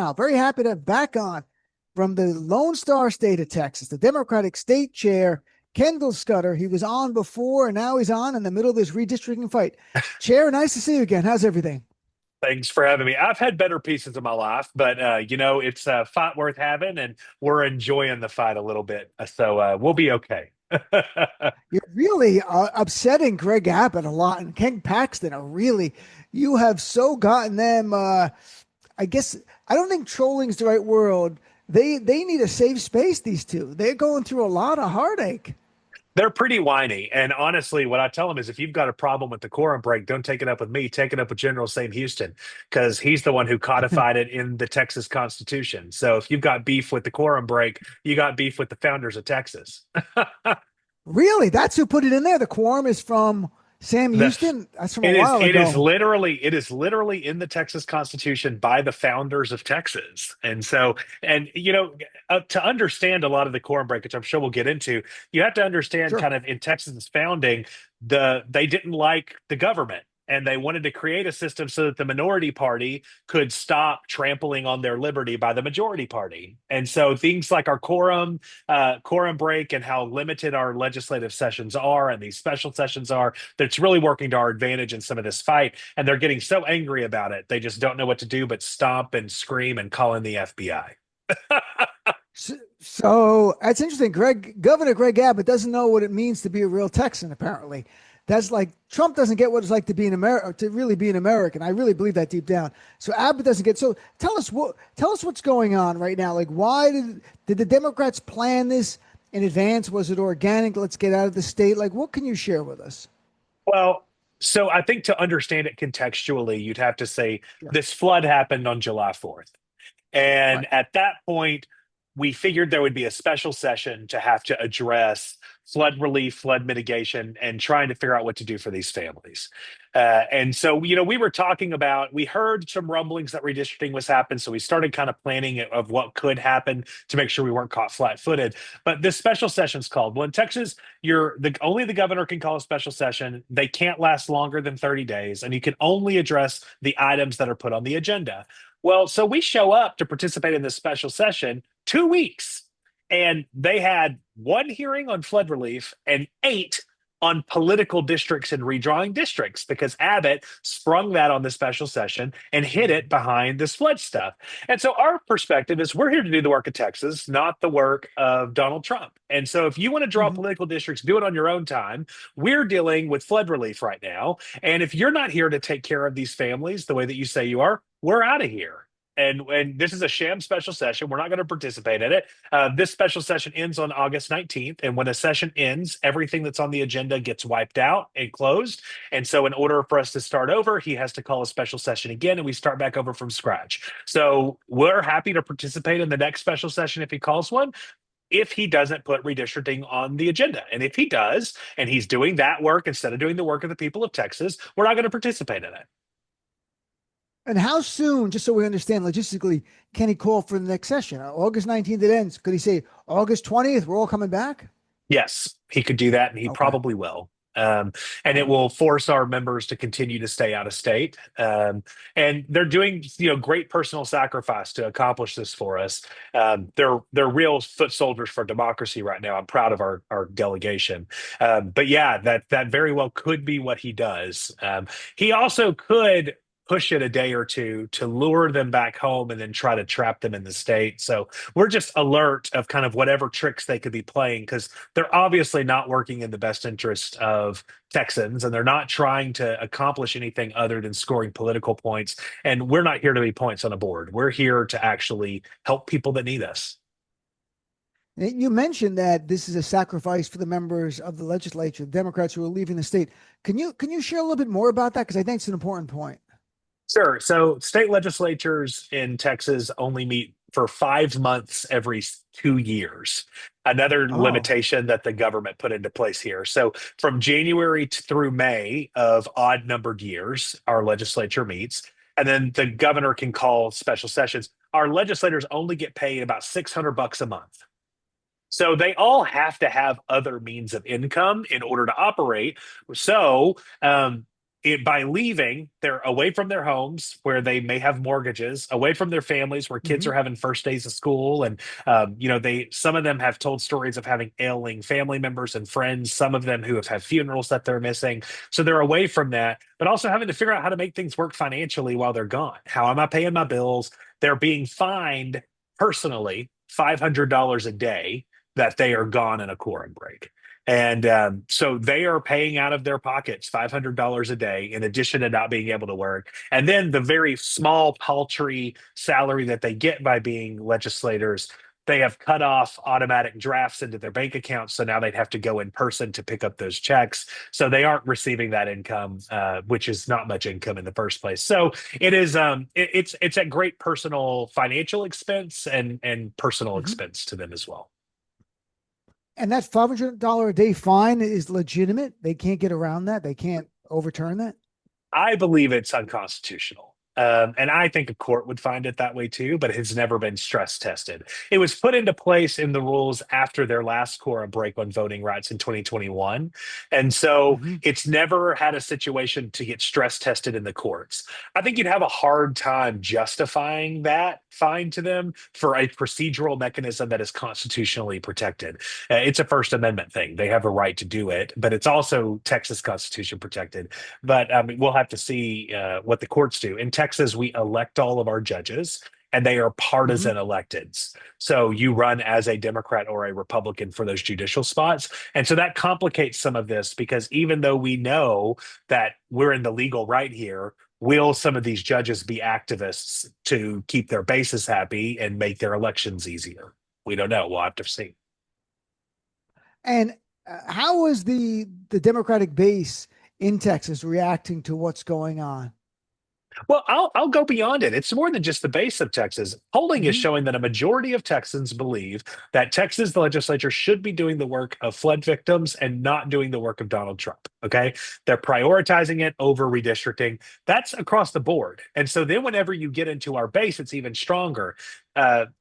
now. Very happy to have back on from the Lone Star State of Texas, the Democratic State Chair, Kendall Scudder. He was on before, and now he's on in the middle of this redistricting fight. Chair, nice to see you again. How's everything? Thanks for having me. I've had better pieces of my life, but it's a fight worth having, and we're enjoying the fight a little bit. So we'll be okay. You're really upsetting Greg Abbott a lot, and Ken Paxton are really, you have so gotten them. I guess I don't think trolling is the right word. They need a safe space. These two, they're going through a lot of heartache. They're pretty whiny, and honestly, what I tell them is, if you've got a problem with the quorum break, don't take it up with me. Take it up with General Sam Houston, because he's the one who codified it in the Texas Constitution. So if you've got beef with the quorum break, you got beef with the founders of Texas. Really, that's who put it in there. The quorum is from Sam The Houston. That's from a It is while it is ago. literally in the Texas Constitution by the founders of Texas. To understand a lot of the quorum break, which I'm sure we'll get into, you have to understand Sure. kind of in Texas's founding, they didn't like the government, and they wanted to create a system so that the minority party could stop trampling on their liberty by the majority party. And so things like our quorum break, and how limited our legislative sessions are and these special sessions are, that's really working to our advantage in some of this fight. And they're getting so angry about it, they just don't know what to do but stomp and scream and call in the FBI. So that's interesting. Governor Greg Abbott doesn't know what it means to be a real Texan, apparently. That's like Trump doesn't get what it's like to be an American, to really be an American. I really believe that deep down. So Abbott doesn't get. So tell us what's going on right now. Like, why did the Democrats plan this in advance? Was it organic? Let's get out of the state. Like, what can you share with us? Well, so I think to understand it contextually, you'd have to say Sure. this flood happened on July 4th. Right. And at that point, we figured there would be a special session to have to address flood relief, flood mitigation, and trying to figure out what to do for these families. And so, we were talking about, we heard some rumblings that redistricting was happening. So we started kind of planning of what could happen to make sure we weren't caught flat footed. But this special session's called. Well, in Texas, only the governor can call a special session. They can't last longer than 30 days, and you can only address the items that are put on the agenda. Well, so we show up to participate in this special session 2 weeks, and they had one hearing on flood relief and eight on political districts and redrawing districts, because Abbott sprung that on the special session and hid it behind this flood stuff. And so our perspective is, we're here to do the work of Texas, not the work of Donald Trump. And so if you want to draw Mhm. political districts, do it on your own time. We're dealing with flood relief right now. And if you're not here to take care of these families the way that you say you are, we're out of here. And this is a sham special session. We're not going to participate in it. This special session ends on August 19th. And when a session ends, everything that's on the agenda gets wiped out and closed. And so, in order for us to start over, he has to call a special session again, and we start back over from scratch. So, we're happy to participate in the next special session if he calls one, if he doesn't put redistricting on the agenda. And if he does, and he's doing that work instead of doing the work of the people of Texas, we're not going to participate in it. And how soon, just so we understand logistically, can he call for the next session? August 19th it ends. Could he say August 20th, we're all coming back? Yes, he could do that, and he Okay. probably will. And All it right. will force our members to continue to stay out of state. And they're doing, great personal sacrifice to accomplish this for us. They're real foot soldiers for democracy right now. I'm proud of our delegation. But yeah, that very well could be what he does. He also could push it a day or two to lure them back home and then try to trap them in the state. So we're just alert of kind of whatever tricks they could be playing, because they're obviously not working in the best interest of Texans, and they're not trying to accomplish anything other than scoring political points. And we're not here to be points on a board. We're here to actually help people that need us. You mentioned that this is a sacrifice for the members of the legislature, the Democrats who are leaving the state. Can you share a little bit more about that? Because I think it's an important point. Sure. So state legislatures in Texas only meet for 5 months every 2 years. Another Oh, limitation that the government put into place here. So from January through May of odd numbered years, our legislature meets, and then the governor can call special sessions. Our legislators only get paid about $600 a month. So they all have to have other means of income in order to operate. So by leaving, they're away from their homes where they may have mortgages, away from their families where kids Hmm. are having first days of school, and they some of them have told stories of having ailing family members and friends. Some of them who have had funerals that they're missing, so they're away from that, but also having to figure out how to make things work financially while they're gone. How am I paying my bills? They're being fined personally $500 a day that they are gone in a quorum break. And so they are paying out of their pockets $500 a day in addition to not being able to work. And then the very small, paltry salary that they get by being legislators, they have cut off automatic drafts into their bank accounts. So now they'd have to go in person to pick up those checks. So they aren't receiving that income, which is not much income in the first place. So it is it's at great personal financial expense and personal Hmm. expense to them as well. And that $500 a day fine is legitimate. They can't get around that. They can't overturn that. I believe it's unconstitutional. And I think a court would find it that way too, but it's never been stress tested. It was put into place in the rules after their last quorum break on voting rights in 2021. And so Hmm. it's never had a situation to get stress tested in the courts. I think you'd have a hard time justifying that fine to them for a procedural mechanism that is constitutionally protected. It's a First Amendment thing. They have a right to do it, but it's also Texas Constitution protected. But we'll have to see what the courts do. In Texas, we elect all of our judges, and they are Hmm. partisan electeds. So you run as a Democrat or a Republican for those judicial spots. And so that complicates some of this because even though we know that we're in the legal right here, will some of these judges be activists to keep their bases happy and make their elections easier? We don't know. We'll have to see. And how is the Democratic base in Texas reacting to what's going on? Well, I'll go beyond it. It's more than just the base of Texas. Polling is Hmm. showing that a majority of Texans believe that Texas legislature should be doing the work of flood victims and not doing the work of Donald Trump. Okay. They're prioritizing it over redistricting. That's across the board. And so then whenever you get into our base, it's even stronger.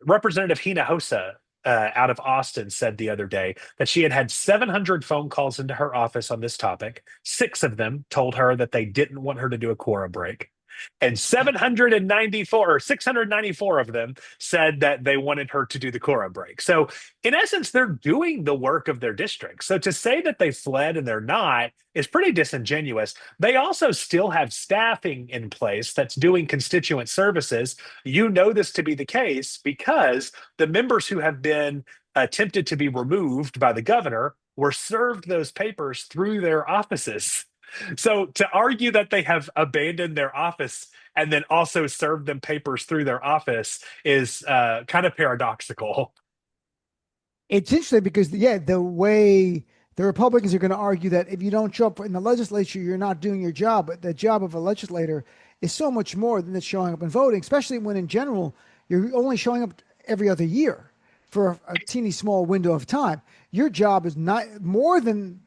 Representative Hinojosa out of Austin said the other day that she had had 700 phone calls into her office on this topic. Six of them told her that they didn't want her to do a quorum break. And 794 or 694 of them said that they wanted her to do the quorum break. So, in essence, they're doing the work of their district. So, to say that they fled and they're not is pretty disingenuous. They also still have staffing in place that's doing constituent services. You know this to be the case because the members who have been attempted to be removed by the governor were served those papers through their offices. So to argue that they have abandoned their office and then also served them papers through their office is kind of paradoxical. It's interesting because, yeah, the way the Republicans are going to argue that if you don't show up in the legislature, you're not doing your job. But the job of a legislator is so much more than just showing up and voting, especially when in general, you're only showing up every other year for a teeny small window of time. Your job is not more than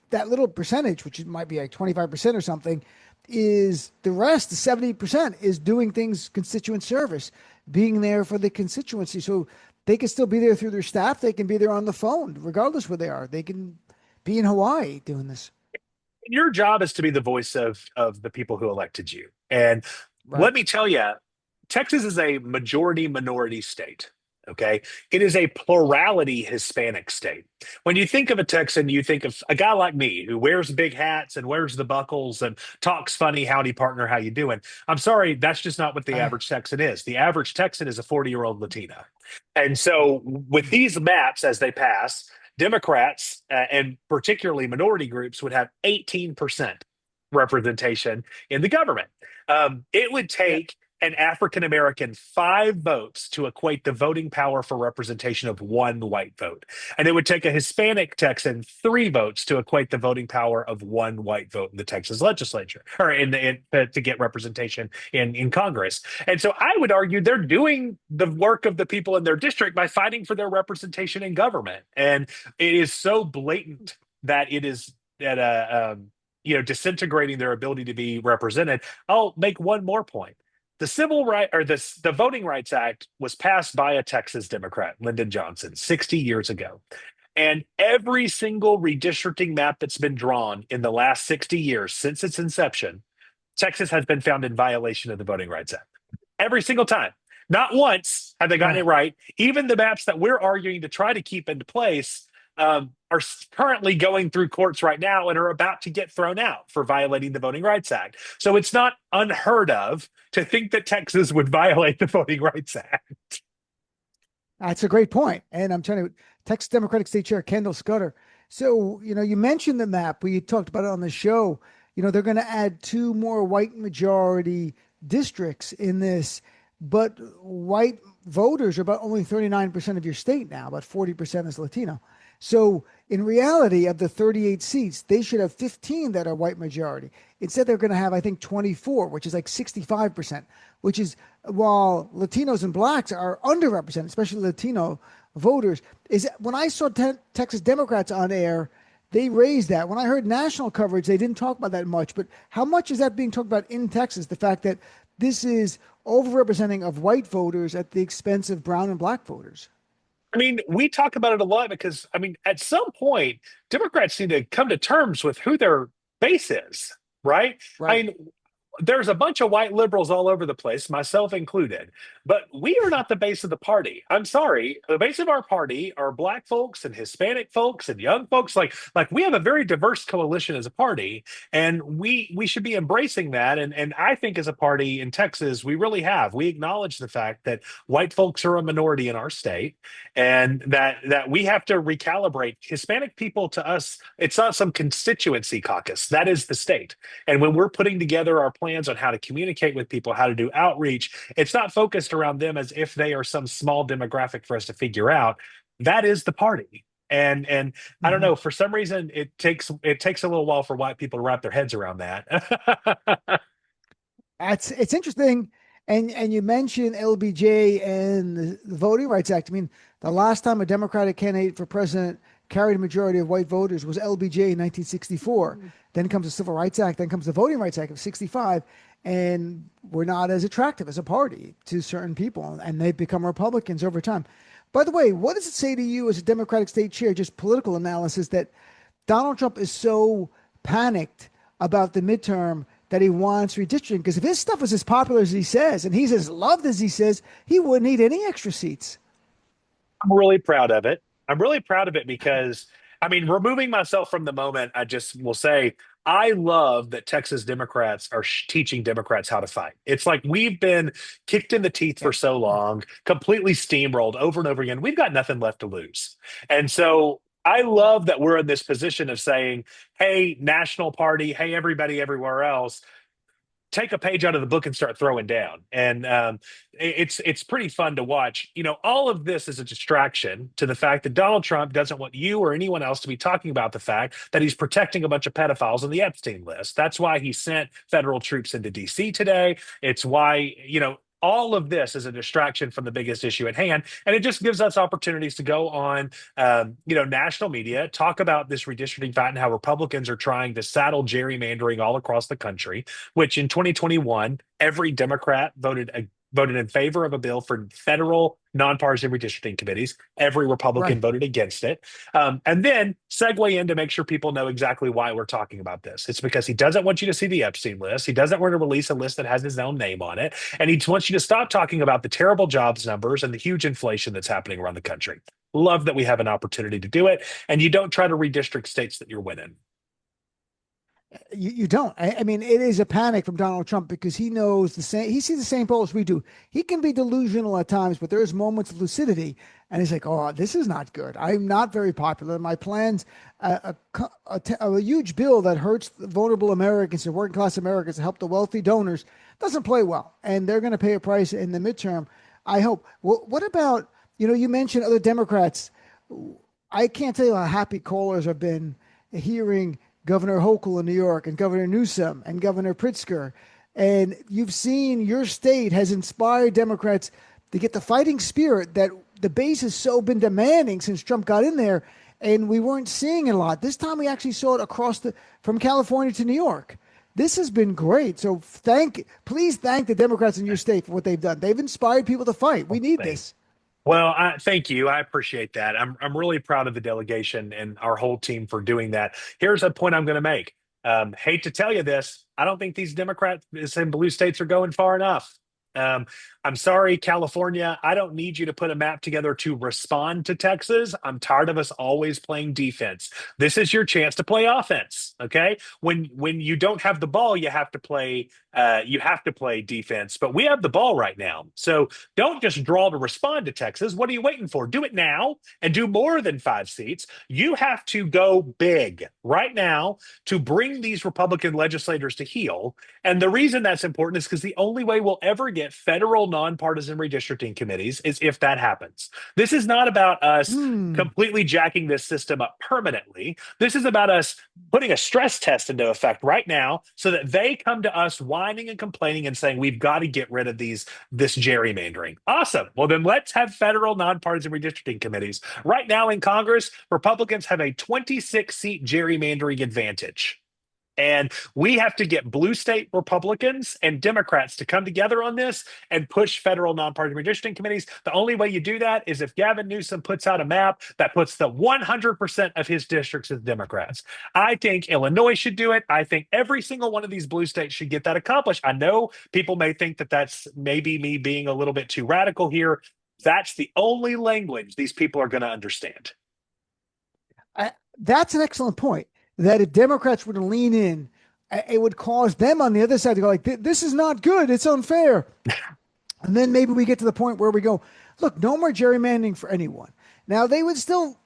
that little percentage, which might be like 25% or something, is the rest, the 70% is doing things constituent service, being there for the constituency. So they can still be there through their staff. They can be there on the phone, regardless where they are. They can be in Hawaii doing this. Your job is to be the voice of the people who elected you. And Right. let me tell you, Texas is a majority minority state. Okay. It is a plurality Hispanic state. When you think of a Texan, you think of a guy like me who wears big hats and wears the buckles and talks funny, howdy partner, how you doing? I'm sorry, that's just not what the Uh, average Texan is. The average Texan is a 40-year-old Latina. And so with these maps as they pass, Democrats and particularly minority groups would have 18% representation in the government. It would yeah. take an African American 5 votes to equate the voting power for representation of one white vote. And it would take a Hispanic Texan 3 votes to equate the voting power of one white vote in the Texas legislature or to get representation in Congress. And so I would argue they're doing the work of the people in their district by fighting for their representation in government. And it is so blatant that it is at disintegrating their ability to be represented. I'll make one more point. The Civil Right or the Voting Rights Act was passed by a Texas Democrat, Lyndon Johnson, 60 years ago. And every single redistricting map that's been drawn in the last 60 years since its inception Texas has been found in violation of the Voting Rights Act every single time. Not once have they gotten it right. Even the maps that we're arguing to try to keep into place are currently going through courts right now and are about to get thrown out for violating the Voting Rights Act. So it's not unheard of to think that Texas would violate the Voting Rights Act. That's a great point. And I'm trying to, Texas Democratic State Chair Kendall Scudder. So, you mentioned the map. We talked about it on the show. They're going to add two more white majority districts in this, but white voters are about only 39% of your state now, about 40% is Latino. So in reality, of the 38 seats, they should have 15 that are white majority. Instead, they're going to have, I think, 24, which is like 65%, which is, while Latinos and blacks are underrepresented, especially Latino voters, is when I saw Texas Democrats on air, they raised that. When I heard national coverage, they didn't talk about that much. But how much is that being talked about in Texas? The fact that this is overrepresenting of white voters at the expense of brown and black voters. I mean, we talk about it a lot because, I mean, at some point, Democrats need to come to terms with who their base is, right? Right. I mean, there's a bunch of white liberals all over the place, myself included, but we are not the base of the party. I'm sorry. The base of our party are black folks and Hispanic folks and young folks. Like we have a very diverse coalition as a party, and we should be embracing that. And I think as a party in Texas, we really have. We acknowledge the fact that white folks are a minority in our state, and that we have to recalibrate Hispanic people. To us, it's not some constituency caucus. That is the state. And when we're putting together our plans on how to communicate with people, how to do outreach, it's not focused around them as if they are some small demographic for us to figure out. That is the party. And I don't know, for some reason it takes a little while for white people to wrap their heads around that. It's interesting. And you mentioned LBJ and the Voting Rights Act. I mean, the last time a Democratic candidate for president carried a majority of white voters was LBJ in 1964. Then comes the Civil Rights Act, then comes the Voting Rights Act of 65. And we're not as attractive as a party to certain people, and they've become Republicans over time. By the way, what does it say to you as a Democratic state chair, just political analysis, that Donald Trump is so panicked about the midterm that he wants redistricting? Because if his stuff was as popular as he says, and he's as loved as he says, he wouldn't need any extra seats. I'm really proud of it. I'm really proud of it because, I mean, removing myself from the moment, I just will say, I love that Texas Democrats are teaching Democrats how to fight. It's like we've been kicked in the teeth for so long, completely steamrolled over and over again. We've got nothing left to lose. And so I love that we're in this position of saying, hey, national party, hey, everybody everywhere else, take a page out of the book and start throwing down. And it's pretty fun to watch. All of this is a distraction to the fact that Donald Trump doesn't want you or anyone else to be talking about the fact that he's protecting a bunch of pedophiles on the Epstein list. That's why he sent federal troops into DC today. It's why, all of this is a distraction from the biggest issue at hand, and it just gives us opportunities to go on, national media, talk about this redistricting fight and how Republicans are trying to saddle gerrymandering all across the country. Which in 2021, every Democrat voted in favor of a bill for federal nonpartisan redistricting committees. Every Republican voted against it. And then segue in to make sure people know exactly why we're talking about this. It's because he doesn't want you to see the Epstein list. He doesn't want to release a list that has his own name on it. And he wants you to stop talking about the terrible jobs numbers and the huge inflation that's happening around the country. Love that we have an opportunity to do it. And you don't try to redistrict states that you're winning. You don't. I mean, it is a panic from Donald Trump because he knows the same. He sees the same polls we do. He can be delusional at times, but there's moments of lucidity, and he's like, "Oh, this is not good. I'm not very popular. My plans, a huge bill that hurts vulnerable Americans and working class Americans to help the wealthy donors doesn't play well, and they're going to pay a price in the midterm. I hope. Well, what about you mentioned other Democrats. I can't tell you how happy callers have been hearing Governor Hochul in New York and Governor Newsom and Governor Pritzker. And you've seen your state has inspired Democrats to get the fighting spirit that the base has so been demanding since Trump got in there. And we weren't seeing it a lot. This time we actually saw it from California to New York. This has been great. So please thank the Democrats in your state for what they've done. They've inspired people to fight. We need this. Well, thank you. I appreciate that. I'm really proud of the delegation and our whole team for doing that. Here's a point I'm going to make. Hate to tell you this, I don't think these Democrats in blue states are going far enough. Um, I'm sorry, California. I don't need you to put a map together to respond to Texas. I'm tired of us always playing defense. This is your chance to play offense. Okay, when you don't have the ball, you have to play. You have to play defense. But we have the ball right now, so don't just draw to respond to Texas. What are you waiting for? Do it now and do more than 5 seats. You have to go big right now to bring these Republican legislators to heel. And the reason that's important is because the only way we'll ever get federal nonpartisan redistricting committees is if that happens. This is not about us completely jacking this system up permanently. This is about us putting a stress test into effect right now so that they come to us whining and complaining and saying, we've got to get rid of this gerrymandering. Awesome. Well, then let's have federal nonpartisan redistricting committees. Right now in Congress, Republicans have a 26-seat gerrymandering advantage. And we have to get blue state Republicans and Democrats to come together on this and push federal nonpartisan redistricting committees. The only way you do that is if Gavin Newsom puts out a map that puts the 100% of his districts as Democrats. I think Illinois should do it. I think every single one of these blue states should get that accomplished. I know people may think that that's maybe me being a little bit too radical here. That's the only language these people are going to understand. That's an excellent point. That if Democrats were to lean in, it would cause them on the other side to go like, this is not good. It's unfair. And then maybe we get to the point where we go, look, no more gerrymandering for anyone. Now, they would still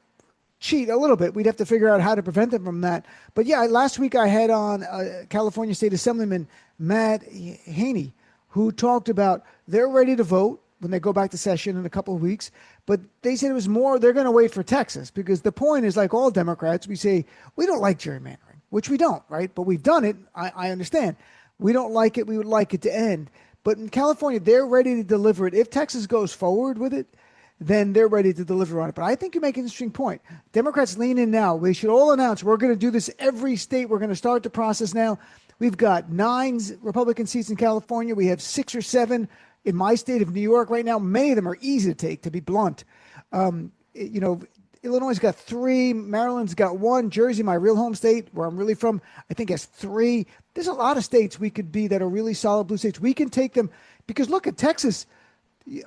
cheat a little bit. We'd have to figure out how to prevent them from that. But yeah, last week I had on California State Assemblyman Matt Haney, who talked about they're ready to vote when they go back to session in a couple of weeks. But they said it was more, they're going to wait for Texas, because the point is, like all Democrats, we say, we don't like gerrymandering, which we don't, right? But we've done it. I understand. We don't like it. We would like it to end. But in California, they're ready to deliver it. If Texas goes forward with it, then they're ready to deliver on it. But I think you make an interesting point. Democrats lean in now. We should all announce we're going to do this every state. We're going to start the process now. We've got 9 Republican seats in California. We have 6 or 7 in my state of New York right now. Many of them are easy to take, to be blunt. Illinois has got 3, Maryland's got 1, Jersey, my real home state, where I'm really from, I think has 3. There's a lot of states we could be that are really solid blue states. We can take them, because look at Texas.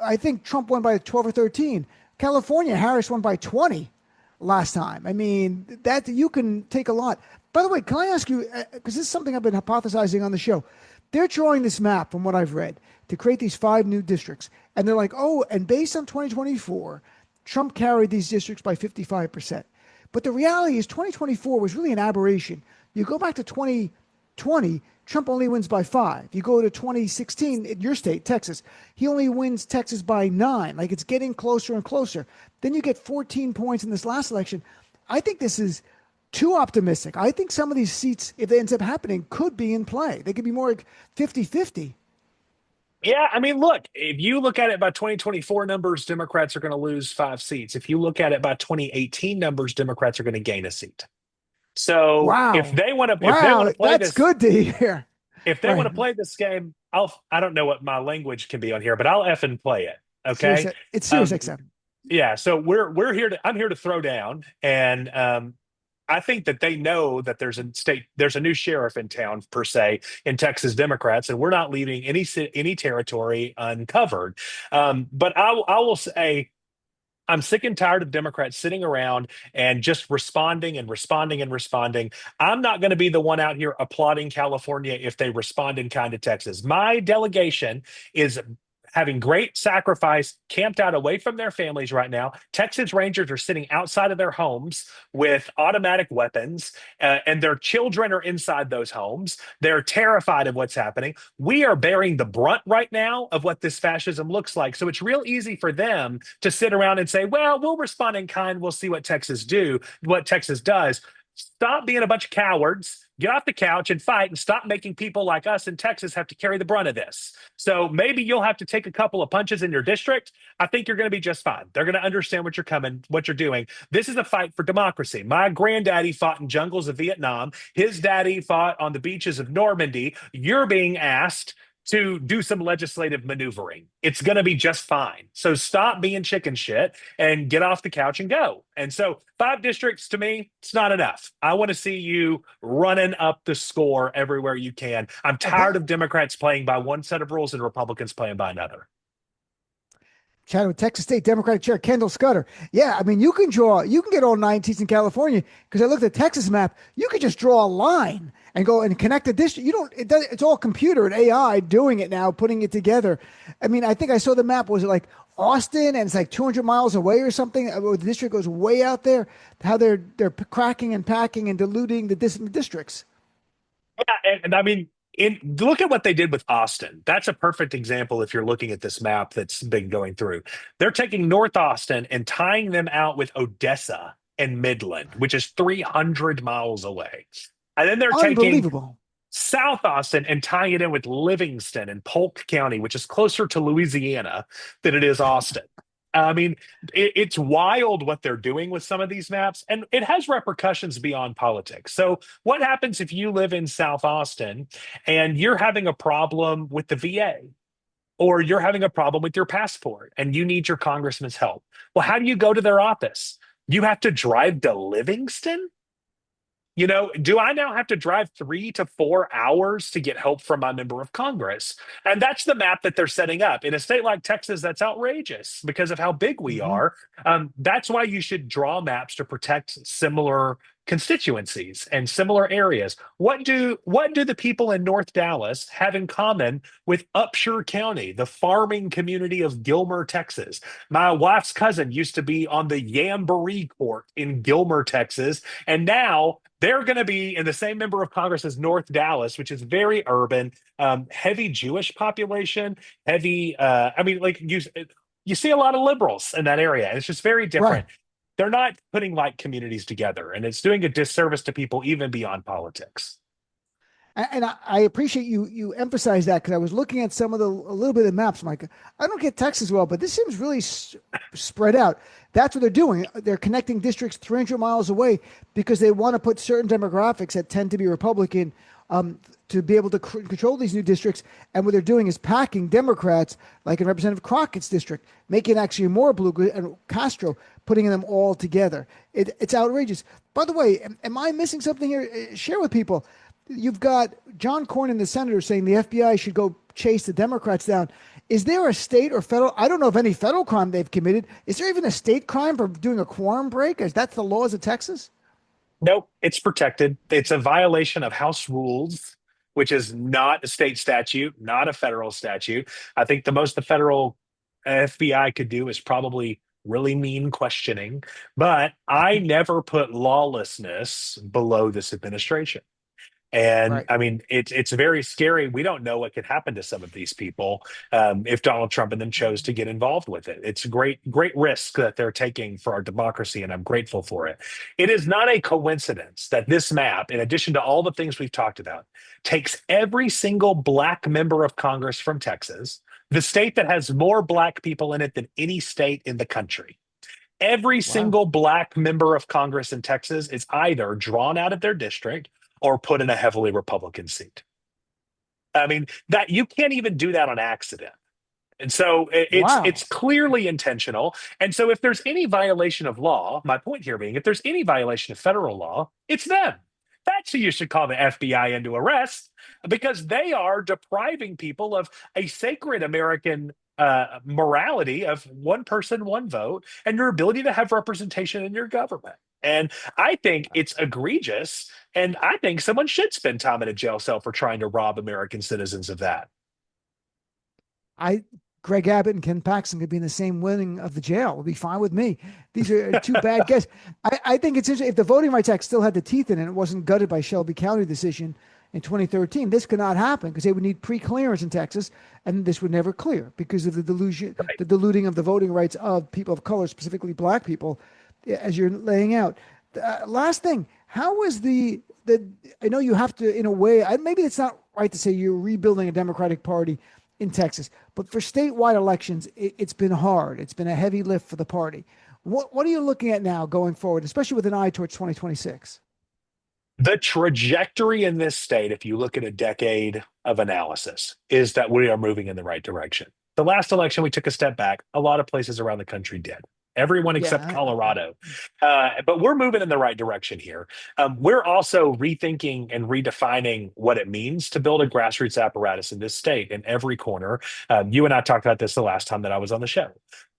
I think Trump won by 12 or 13. California, Harris won by 20 last time. I mean, that you can take a lot. By the way, can I ask you, because this is something I've been hypothesizing on the show. They're drawing this map, from what I've read, to create these 5 new districts. And they're like, oh, and based on 2024, Trump carried these districts by 55%. But the reality is 2024 was really an aberration. You go back to 2020, Trump only wins by 5. You go to 2016, in your state, Texas, he only wins Texas by 9. Like, it's getting closer and closer. Then you get 14 points in this last election. I think this is too optimistic. I think some of these seats, if it ends up happening, could be in play. They could be more like 50-50. Yeah, I mean, look, if you look at it by 2024 numbers, Democrats are going to lose 5 seats. If you look at it by 2018 numbers, Democrats are going to gain a seat. So if Wow. they want to, Wow, play that's this, good to hear. if they want Right. to play this game, I don't know what my language can be on here, but I'll effing play it. Okay. It's Um, SiriusXM. yeah. So I'm here to throw down, and I think that they know that there's a new sheriff in town, per se, in Texas Democrats, and we're not leaving any territory uncovered. But I will say, I'm sick and tired of Democrats sitting around and just responding and responding and responding. I'm not going to be the one out here applauding California if they respond in kind to Texas. My delegation is having great sacrifice, camped out away from their families right now. Texas Rangers are sitting outside of their homes with automatic weapons, and their children are inside those homes. They're terrified of what's happening. We are bearing the brunt right now of what this fascism looks like. So it's real easy for them to sit around and say, well, we'll respond in kind. We'll see what Texas does. Stop being a bunch of cowards. Get off the couch and fight, and stop making people like us in Texas have to carry the brunt of this. So maybe you'll have to take a couple of punches in your district. I think you're going to be just fine. They're going to understand what you're doing. This is a fight for democracy. My granddaddy fought in jungles of Vietnam. His daddy fought on the beaches of Normandy. You're being asked to do some legislative maneuvering. It's going to be just fine. So stop being chicken shit and get off the couch and go. And so 5 districts to me, it's not enough. I want to see you running up the score everywhere you can. I'm tired of Democrats playing by one set of rules and Republicans playing by another. Chatting with Texas State Democratic Chair Kendall Scudder. Yeah, I mean, you can get all 9 seats in California because I looked at the Texas map. You could just draw a line and go and connect the district. It's all computer and AI doing it now, putting it together. I mean, I think I saw the map. Was it like Austin and it's like 200 miles away or something? The district goes way out there. How they're cracking and packing and diluting the districts. Yeah, and I mean, look at what they did with Austin. That's a perfect example if you're looking at this map that's been going through. They're taking North Austin and tying them out with Odessa and Midland, which is 300 miles away. And then they're taking South Austin and tying it in with Livingston and Polk County, which is closer to Louisiana than it is Austin. I mean, it's wild what they're doing with some of these maps, and it has repercussions beyond politics. So what happens if you live in South Austin and you're having a problem with the VA, or you're having a problem with your passport and you need your congressman's help? Well, how do you go to their office? You have to drive to Livingston? Do I now have to drive 3 to 4 hours to get help from my member of Congress? And that's the map that they're setting up. In a state like Texas, that's outrageous because of how big we are. That's why you should draw maps to protect similar constituencies and similar areas. What do the people in North Dallas have in common with Upshur County, the farming community of Gilmer, Texas? My wife's cousin used to be on the Jamboree Court in Gilmer, Texas, and now they're going to be in the same member of Congress as North Dallas, which is very urban, heavy Jewish population, heavy. I mean, like you see a lot of liberals in that area, and it's just very different. Right. They're not putting like communities together, and it's doing a disservice to people even beyond politics. And I appreciate you emphasize that, because I was looking at a little bit of the maps. I'm like, I don't get Texas well, but this seems really spread out. That's what they're doing. They're connecting districts 300 miles away because they want to put certain demographics that tend to be Republican to be able to control these new districts. And what they're doing is packing Democrats, like in Representative Crockett's district, making actually more blue, and Castro, putting them all together. It's outrageous. By the way, am I missing something here? Share with people. You've got John Cornyn, the senator, saying the FBI should go chase the Democrats down. Is there a state or federal? I don't know of any federal crime they've committed. Is there even a state crime for doing a quorum break? Is that the laws of Texas? Nope, it's protected. It's a violation of House rules, which is not a state statute, not a federal statute. I think the most the federal FBI could do is probably really mean questioning. But I never put lawlessness below this administration. And right. I mean, it's very scary. We don't know what could happen to some of these people if Donald Trump and them chose to get involved with it. It's a great risk that they're taking for our democracy, and I'm grateful for it. It is not a coincidence that this map, in addition to all the things we've talked about, takes every single Black member of Congress from Texas, the state that has more Black people in it than any state in the country. Every single Black member of Congress in Texas is either drawn out of their district or put in a heavily Republican seat. I mean, that you can't even do that on accident. And so it's clearly intentional. And so if there's any violation of law, my point here being, if there's any violation of federal law, it's them. That's who you should call the FBI into arrest, because they are depriving people of a sacred American morality of one person, one vote, and your ability to have representation in your government. And I think it's egregious, and I think someone should spend time in a jail cell for trying to rob American citizens of that. Greg Abbott and Ken Paxton could be in the same wing of the jail. It would be fine with me. These are two bad guys. I think it's interesting. If the Voting Rights Act still had the teeth in it, and it wasn't gutted by Shelby County decision in 2013, this could not happen, because they would need pre-clearance in Texas, and this would never clear because of the diluting of the voting rights of people of color, specifically Black people, as you're laying out. Last thing, how was I know you have to, in a way, maybe it's not right to say you're rebuilding a Democratic Party in Texas, but for statewide elections, it's been hard. It's been a heavy lift for the party. What are you looking at now going forward, especially with an eye towards 2026? The trajectory in this state, if you look at a decade of analysis, is that we are moving in the right direction. The last election, we took a step back. A lot of places around the country did. Everyone except Yeah. Colorado. But we're moving in the right direction here. We're also rethinking and redefining what it means to build a grassroots apparatus in this state in every corner. You and I talked about this the last time that I was on the show.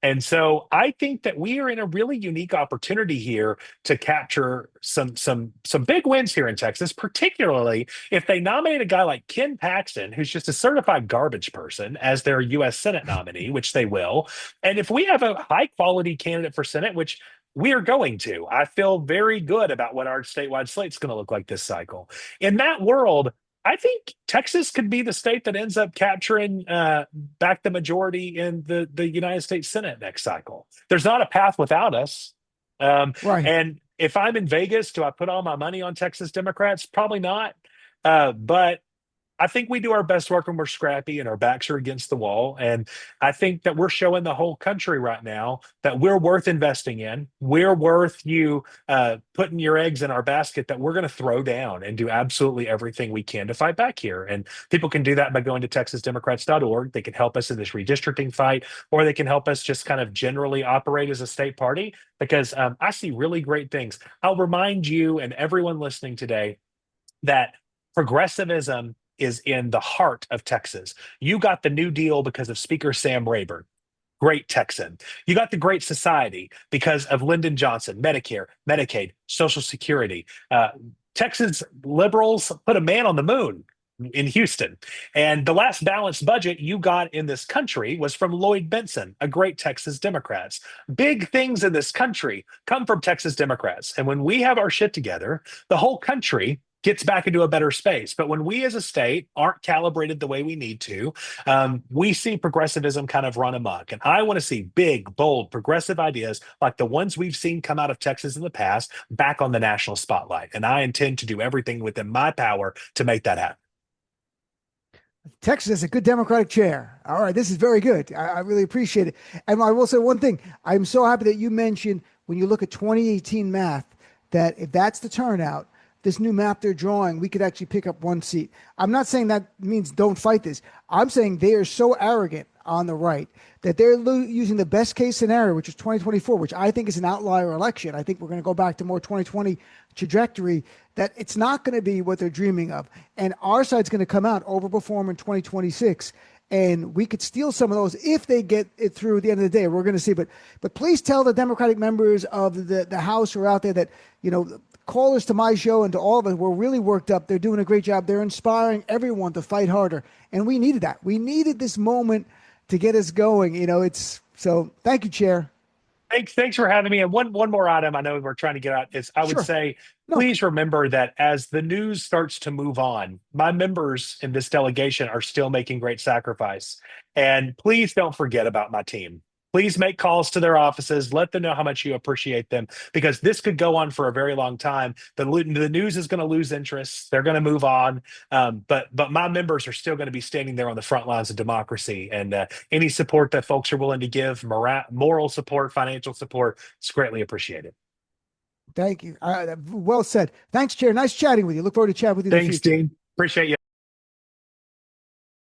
And so I think that we are in a really unique opportunity here to capture some big wins here in Texas, particularly if they nominate a guy like Ken Paxton, who's just a certified garbage person, as their U.S. Senate nominee, which they will. And if we have a high quality candidate for Senate, which we are going to, I feel very good about what our statewide slate's going to look like this cycle. In that world, I think Texas could be the state that ends up capturing back the majority in the United States Senate next cycle. There's not a path without us. Right. And if I'm in Vegas, do I put all my money on Texas Democrats? Probably not. But I think we do our best work when we're scrappy and our backs are against the wall. And I think that we're showing the whole country right now that we're worth investing in. We're worth you putting your eggs in our basket that we're going to throw down and do absolutely everything we can to fight back here. And people can do that by going to texasdemocrats.org. They can help us in this redistricting fight, or they can help us just kind of generally operate as a state party, because I see really great things. I'll remind you and everyone listening today that progressivism is in the heart of Texas. You got the New Deal because of Speaker Sam Rayburn, great Texan. You got the Great Society because of Lyndon Johnson, Medicare, Medicaid, Social Security. Texas liberals put a man on the moon in Houston. And the last balanced budget you got in this country was from Lloyd Benson, a great Texas Democrat. Big things in this country come from Texas Democrats. And when we have our shit together, the whole country gets back into a better space. But when we as a state aren't calibrated the way we need to, we see progressivism kind of run amok. And I want to see big, bold, progressive ideas like the ones we've seen come out of Texas in the past back on the national spotlight. And I intend to do everything within my power to make that happen. Texas has a good Democratic chair. All right, this is very good. I really appreciate it. And I will say one thing. I'm so happy that you mentioned when you look at 2018 math, that if that's the turnout, this new map they're drawing, we could actually pick up one seat. I'm not saying that means don't fight this. I'm saying they are so arrogant on the right that they're using the best case scenario, which is 2024, which I think is an outlier election. I think we're going to go back to more 2020 trajectory, that it's not going to be what they're dreaming of. And our side's going to come out, overperform in 2026. And we could steal some of those if they get it through at the end of the day. We're going to see. But please tell the Democratic members of the House who are out there that, callers to my show and to all of us, we're really worked up. They're doing a great job. They're inspiring everyone to fight harder. And we needed that. We needed this moment to get us going. So thank you, Chair. Thanks for having me. And one more item I know we're trying to get out is I would say, No. please remember that as the news starts to move on, my members in this delegation are still making great sacrifice. And please don't forget about my team. Please make calls to their offices. Let them know how much you appreciate them, because this could go on for a very long time. The news is going to lose interest. They're going to move on. But my members are still going to be standing there on the front lines of democracy. And any support that folks are willing to give, moral support, financial support, it's greatly appreciated. Thank you. Well said. Thanks, Chair. Nice chatting with you. Look forward to chatting with you in the Thanks, future. Dean. Appreciate you.